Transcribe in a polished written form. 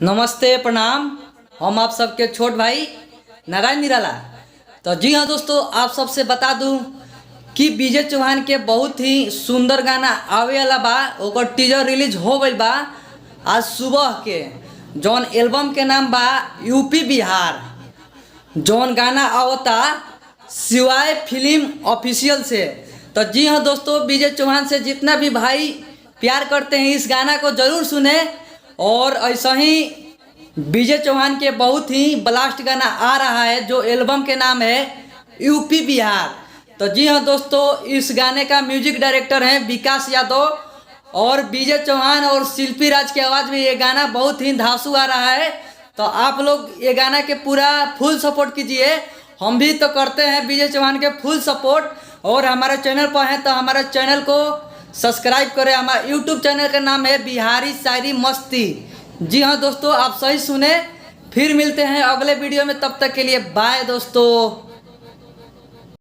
नमस्ते प्रणाम। हम आप सबके छोट भाई नारायण निराला। तो जी हाँ दोस्तों, आप सबसे बता दूं कि विजय चौहान के बहुत ही सुंदर गाना आवे वाला बा। ओकर टीजर रिलीज हो गई बा आज सुबह के। जौन एल्बम के नाम बा यूपी बिहार। जौन गाना आवता शिवाय फिल्म ऑफिशियल से। तो जी हाँ दोस्तों, विजय चौहान से जितना भी भाई प्यार करते हैं इस गाना को जरूर सुने। और ऐसा ही विजय चौहान के बहुत ही ब्लास्ट गाना आ रहा है जो एल्बम के नाम है यूपी बिहार। तो जी हाँ दोस्तों, इस गाने का म्यूजिक डायरेक्टर है विकास यादव। और विजय चौहान और शिल्पी राज की आवाज़ में ये गाना बहुत ही धांसू आ रहा है। तो आप लोग ये गाना के पूरा फुल सपोर्ट कीजिए। हम भी तो करते हैं विजय चौहान के फुल सपोर्ट। और हमारे चैनल पर हैं तो हमारे चैनल को सब्सक्राइब करें। हमारा यूट्यूब चैनल का नाम है बिहारी शायरी मस्ती। जी हाँ दोस्तों, आप सही सुने। फिर मिलते हैं अगले वीडियो में, तब तक के लिए बाय दोस्तों।